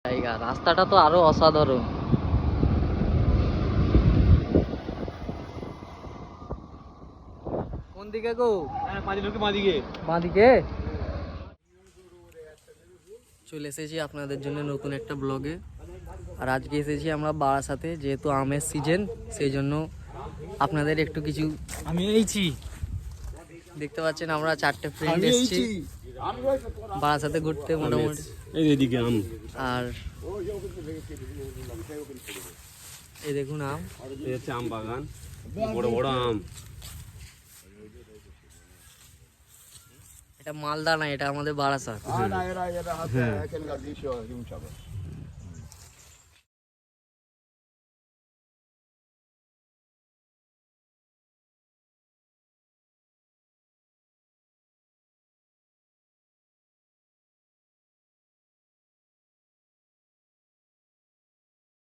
জায়গা, রাস্তাটা তো আরো অসাধারণ। কোন দিকে গো? বাঁদিকে চলে এসেছি আপনাদের জন্য নতুন একটা ব্লগে। আর আজকে এসেছি আমরা বারাসাতে, যেহেতু আমের সিজন, সেই জন্য আপনাদের একটু কিছু আমি এইছি দেখতে পাচ্ছেন। আমরা 4টে ফ্রেন্ড এসেছি বারাসাতে ঘুরতে মোটামুটি। এইদিকে আম, আর এই দেখুন আম, এই হচ্ছে আম বাগান, বড় বড় আম। এটা মালদা না, এটা আমাদের বারাসাত।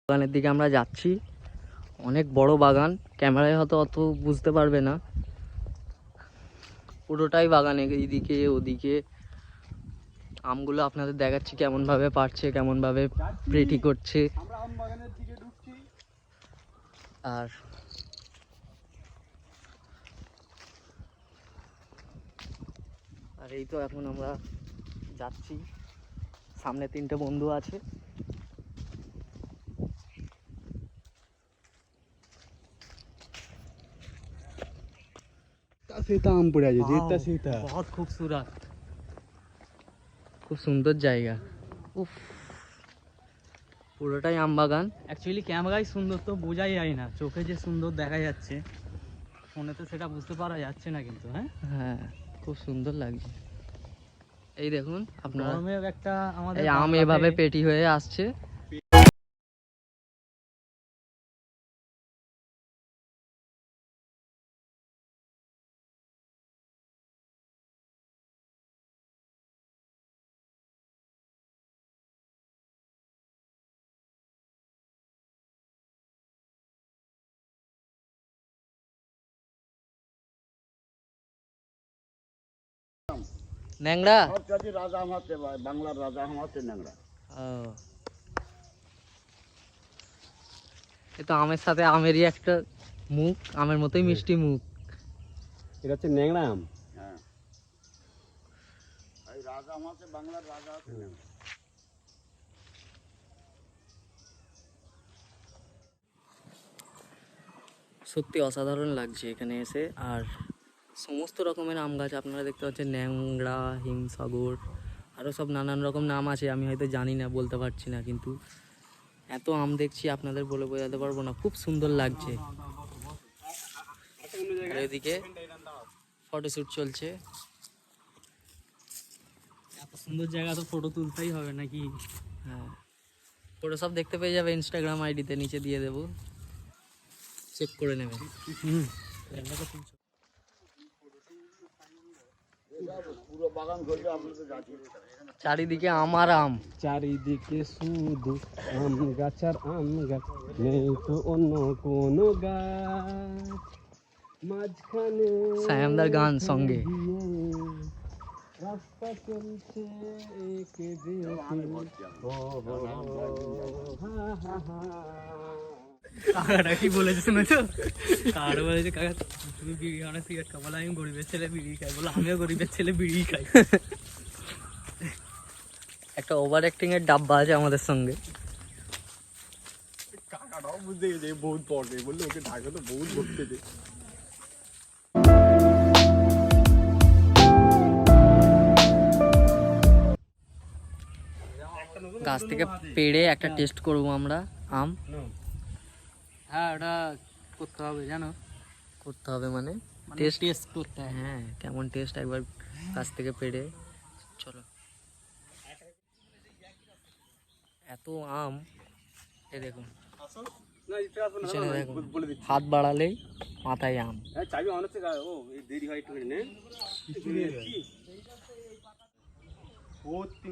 বাগানের দিকে আমরা যাচ্ছি, অনেক বড় বাগান, ক্যামেরায় হয়তো অত বুঝতে পারবে না। পুরোটাই বাগানে, এইদিকে ওদিকে আমগুলো আপনাদের দেখাচ্ছি কেমন ভাবে পারছে, কেমন ভাবে প্রেটি করছে। আর আর এই তো এখন আমরা যাচ্ছি, সামনে 3টে বন্ধু আছে। আম পড়ে আছে, যেটা সেটা বহুত খুবসুরত, খুব সুন্দর জায়গা। উফ, পুরোটাই আম বাগান। অ্যাকচুয়ালি ক্যামেরায় সুন্দর তো বোঝাই যায় না, চোখে যে সুন্দর দেখা যাচ্ছে ফোনে তো সেটা বুঝতে পারা যাচ্ছে না কিন্তু। হ্যাঁ, খুব সুন্দর লাগছে। এই দেখুন আপনারা, গরমের একটা আমাদের এই আম বাংলাতে এভাবে পেটি হয়ে আসছে। ন্যাংরা, রাজা আমাতে বাংলার রাজা আমাতে ন্যাংরা। এ তো আমের সাথে আমেরই একটা মুখ, আমের মতোই মিষ্টি মুখ। এটা হচ্ছে ন্যাংরা আম। হ্যাঁ, এই রাজা আমাতে বাংলার রাজা আছে ন্যাংরা। সত্যি অসাধারণ লাগছে এখানে এসে। আর সমস্ত রকমের আম গাছ আপনারা দেখতে পাচ্ছেন, ন্যাংরা, হিমসাগর, আরও সব নানান রকম নাম আছে, আমি হয়তো জানি না, বলতে পারছি না, কিন্তু এত আম দেখছি আপনাদের বলে বোঝাতে পারবো না, খুব সুন্দর লাগছে। আর এদিকে ফটোশ্যুট চলছে। এত সুন্দর জায়গা তো ফটো তুলতেই হবে নাকি? হ্যাঁ, ফটো সব দেখতে পেয়ে যাবে ইনস্টাগ্রাম আইডিতে, নিচে দিয়ে দেবো, চেক করে নেবে। পুরো বাগান ঘুরবে আপনাদের গাছে। চারিদিকে আমার আম। চারিদিকে শুধু আম গাছ আর আম গাছ, নেই তো অন্য কোনো গাছ। মাঝখানে সায়ামদার গান সঙ্গে। রাস্তা চলছে একে বেঁকে। কাকাটা কি বলেছে শুনেছো? কাকাটা বলেছে, কাকা তুমি বিড়ি খাও না সিগারেট খাও? বলে আমি গরিবের ছেলে বিড়ি খাই। বলে আমিও গরিবের ছেলে বিড়ি খাই। একটা ওভার অ্যাক্টিং এর ডাব্বা আছে আমাদের সঙ্গে। কাকাটাও বুঝতে গেছে বহুত পড়ে, বললে ওকে ঢাকা তো বহুত বকতে দে। গাছ থেকে পেড়ে একটা টেস্ট করব আমরা আম। হ্যাঁ, ওটা করতে হবে, জানো? করতে হবে মানে টেস্ট করতে হবে। হ্যাঁ, কেমন টেস্ট একবার গাছ থেকে পেড়ে। চলো, এত আম, এ দেখুন পিছনে দেখুন, হাত বাড়ালেই মাথায় আম। চাবি অন হচ্ছে, ও দেরি হয় একটু নে।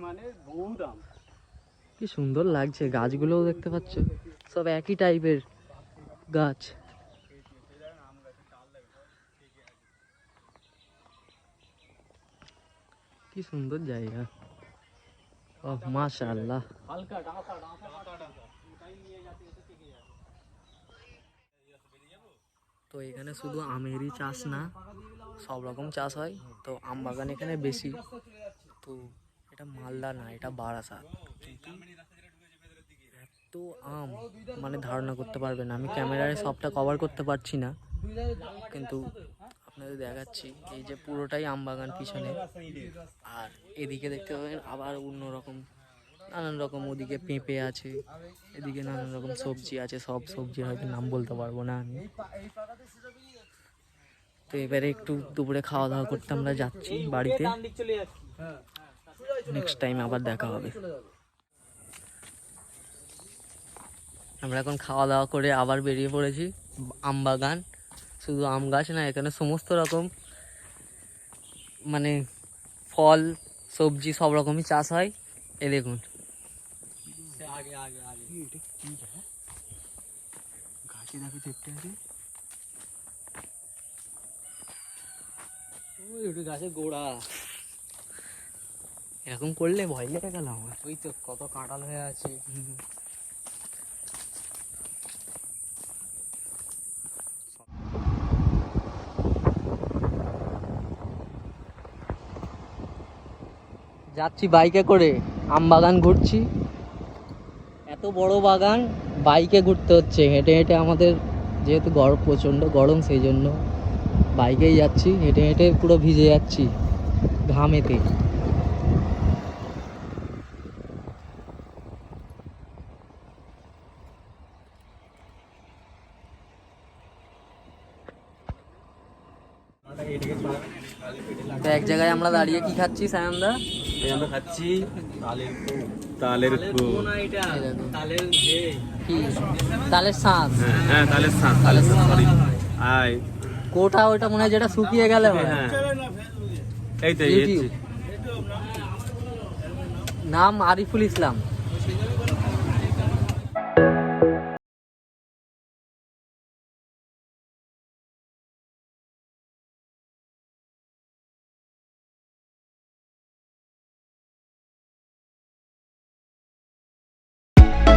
মানে বহুত আম। কি সুন্দর লাগছে, গাছগুলোও দেখতে পাচ্ছ, সব একই টাইপের গাছ। কি সুন্দর জায়গা, ও মাশাআল্লাহ। তো এখানে শুধু আমেরই চাষ না, সব রকম চাষ হয়। তো আম বাগান এখানে বেশি। তো এটা মালদা না, এটা বারাসাত। কিন্তু এত আম মানে ধারণা করতে পারবে না। আমি ক্যামেরায় সবটা কভার করতে পারছি না, কিন্তু আপনাদের দেখাচ্ছি। এই যে পুরোটাই আম বাগান পিছনে, আর এদিকে দেখতে পাবেন আবার অন্যরকম নানান রকম। ওদিকে পেঁপে আছে, এদিকে নানান রকম সবজি আছে। সব সবজির হয়তো নাম বলতে পারবো না আমি। তো এবারে একটু দুপুরে খাওয়া দাওয়া করতে আমরা যাচ্ছি বাড়িতে। নেক্সট টাইম আবার দেখা হবে। আমরা এখন খাওয়া দাওয়া করে আবার বেরিয়ে পড়েছি। আম বাগান, শুধু আম গাছ না, এখানে সমস্ত রকম মানে ফল সবজি সব রকমই চাষ হয়। এ দেখুন, গাছে দেখো চেপটে আছে। ওই গাছের গোড়া এরকম করলে ভয় লেগে গেল আমার। ওই তো কত কাঁঠাল হয়ে আছে। যাচ্ছি বাইকে করে, আম বাগান ঘুরছি। এত বড় বাগান, বাইকে ঘুরতে হচ্ছে। হেঁটে হেঁটে আমাদের, যেহেতু গরম, প্রচণ্ড গরম, সেই জন্য বাইকেই যাচ্ছি। হেঁটে হেঁটে পুরো ভিজে যাচ্ছি ঘামেতে। তো এক জায়গায় আমরা দাঁড়িয়ে কি খাচ্ছি সায়নদা? আমরা খাচ্ছি তালের তালের কি তালের শাঁস? হ্যাঁ তালের শাঁস, তালের শাঁস, সরি। আয় কোটা ওইটা মনে হয় যেটা শুকিয়ে গেলে হয়। হ্যাঁ এই তো ইউটিউব। নাম আরিফুল ইসলাম।